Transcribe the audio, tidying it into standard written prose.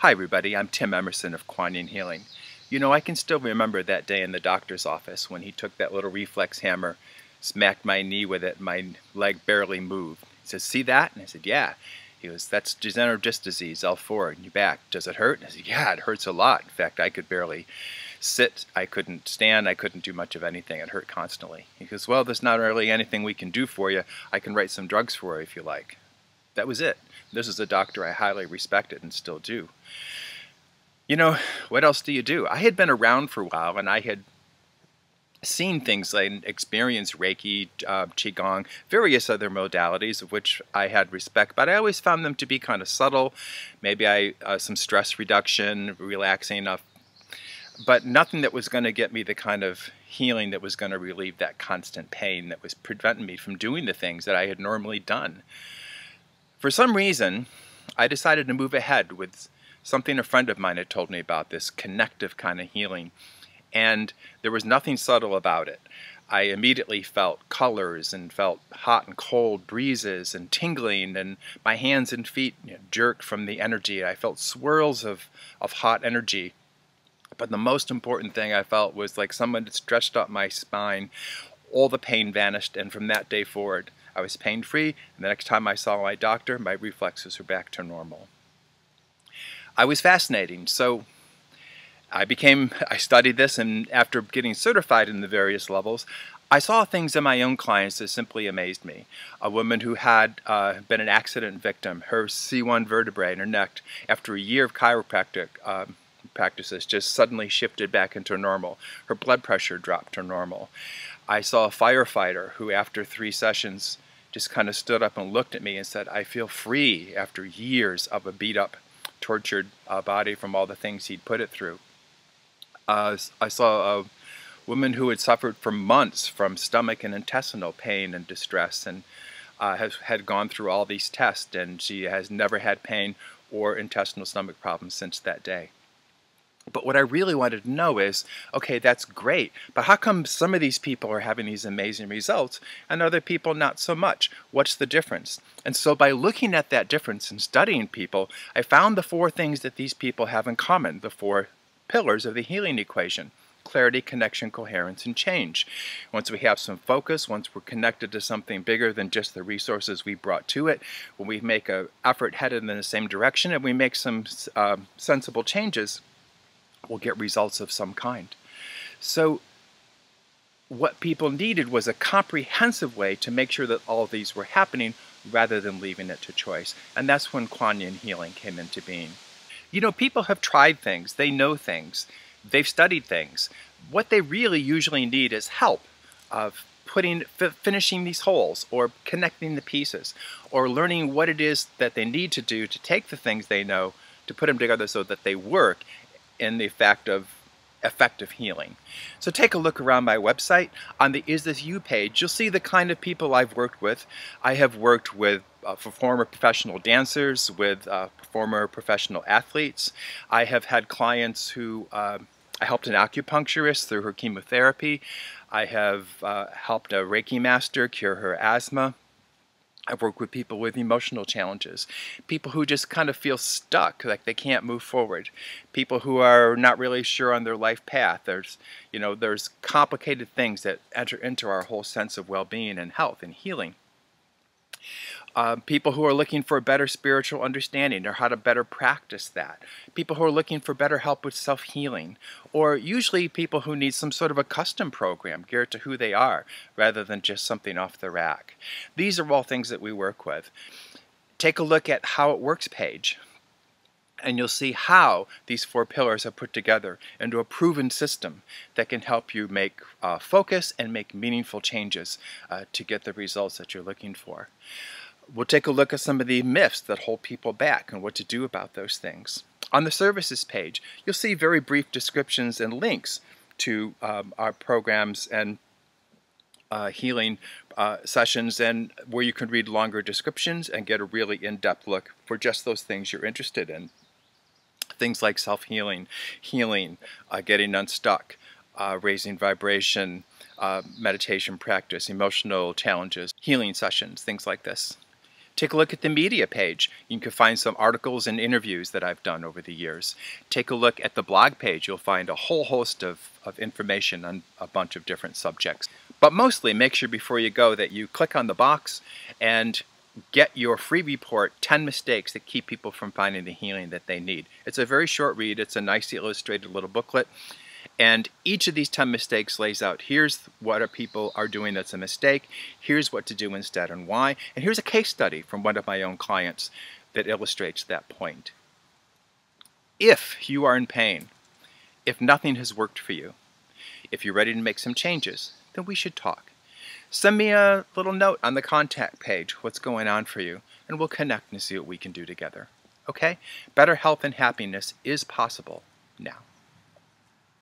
Hi everybody, I'm Tim Emerson of Kwan Yin Healing. You know, I can still remember that day in the doctor's office when he took that little reflex hammer, smacked my knee with it, my leg barely moved. He says, "See that?" And I said, "Yeah." He goes, "That's degenerative disc disease, L4, in your back. Does it hurt?" And I said, "Yeah, it hurts a lot. In fact, I could barely sit. I couldn't stand. I couldn't do much of anything. It hurt constantly." He goes, "Well, there's not really anything we can do for you. I can write some drugs for you if you like." That was it. This is a doctor I highly respected and still do. You know, what else do you do? I had been around for a while and I had seen things like experienced Reiki, Qigong, various other modalities of which I had respect, but I always found them to be kind of subtle. Maybe some stress reduction, relaxing enough, but nothing that was going to get me the kind of healing that was going to relieve that constant pain that was preventing me from doing the things that I had normally done. For some reason, I decided to move ahead with something a friend of mine had told me about, this connective kind of healing, and there was nothing subtle about it. I immediately felt colors and felt hot and cold breezes and tingling, and my hands and feet jerked from the energy. I felt swirls of hot energy. But the most important thing I felt was like someone had stretched up my spine. All the pain vanished, and from that day forward, I was pain-free, and the next time I saw my doctor, my reflexes were back to normal. I was fascinating, so I studied this, and after getting certified in the various levels, I saw things in my own clients that simply amazed me. A woman who had been an accident victim, her C1 vertebrae in her neck, after a year of chiropractic practices, just suddenly shifted back into normal. Her blood pressure dropped to normal. I saw a firefighter who, after 3 sessions, just kind of stood up and looked at me and said, "I feel free," after years of a beat-up, tortured body from all the things he'd put it through. I saw a woman who had suffered for months from stomach and intestinal pain and distress, and had gone through all these tests, and she has never had pain or intestinal stomach problems since that day. But what I really wanted to know is, okay, that's great, but how come some of these people are having these amazing results and other people not so much? What's the difference? And so by looking at that difference and studying people, I found the 4 things that these people have in common, the 4 pillars of the healing equation: clarity, connection, coherence, and change. Once we have some focus, once we're connected to something bigger than just the resources we brought to it, when we make an effort headed in the same direction and we make some sensible changes, we'll get results of some kind. So what people needed was a comprehensive way to make sure that all of these were happening rather than leaving it to choice. And that's when Kwan Yin healing came into being. You know, people have tried things, they know things, they've studied things. What they really usually need is help of finishing these holes, or connecting the pieces, or learning what it is that they need to do to take the things they know to put them together so that they work in the fact of effective healing. So take a look around my website. On the Is This You page, you'll see the kind of people I've worked with. I have worked with former professional dancers, with former professional athletes. I have had clients who I helped an acupuncturist through her chemotherapy. I have helped a Reiki master cure her asthma. I've worked with people with emotional challenges, people who just kind of feel stuck, like they can't move forward, people who are not really sure on their life path. There's complicated things that enter into our whole sense of well-being and health and healing. People who are looking for a better spiritual understanding or how to better practice that. People who are looking for better help with self-healing. Or usually people who need some sort of a custom program geared to who they are rather than just something off the rack. These are all things that we work with. Take a look at How It Works page, and you'll see how these 4 pillars are put together into a proven system that can help you make focus and make meaningful changes to get the results that you're looking for. We'll take a look at some of the myths that hold people back and what to do about those things. On the services page, you'll see very brief descriptions and links to our programs and healing sessions, and where you can read longer descriptions and get a really in-depth look for just those things you're interested in. Things like self-healing, healing, getting unstuck, raising vibration, meditation practice, emotional challenges, healing sessions, things like this. Take a look at the media page. You can find some articles and interviews that I've done over the years. Take a look at the blog page. You'll find a whole host of information on a bunch of different subjects. But mostly, make sure before you go that you click on the box and get your free report, 10 mistakes that keep people from finding the healing that they need. It's a very short read. It's a nicely illustrated little booklet. And each of these 10 mistakes lays out, here's what people are doing that's a mistake, here's what to do instead and why, and here's a case study from one of my own clients that illustrates that point. If you are in pain, if nothing has worked for you, if you're ready to make some changes, then we should talk. Send me a little note on the contact page, what's going on for you, and we'll connect and see what we can do together. Okay? Better health and happiness is possible now.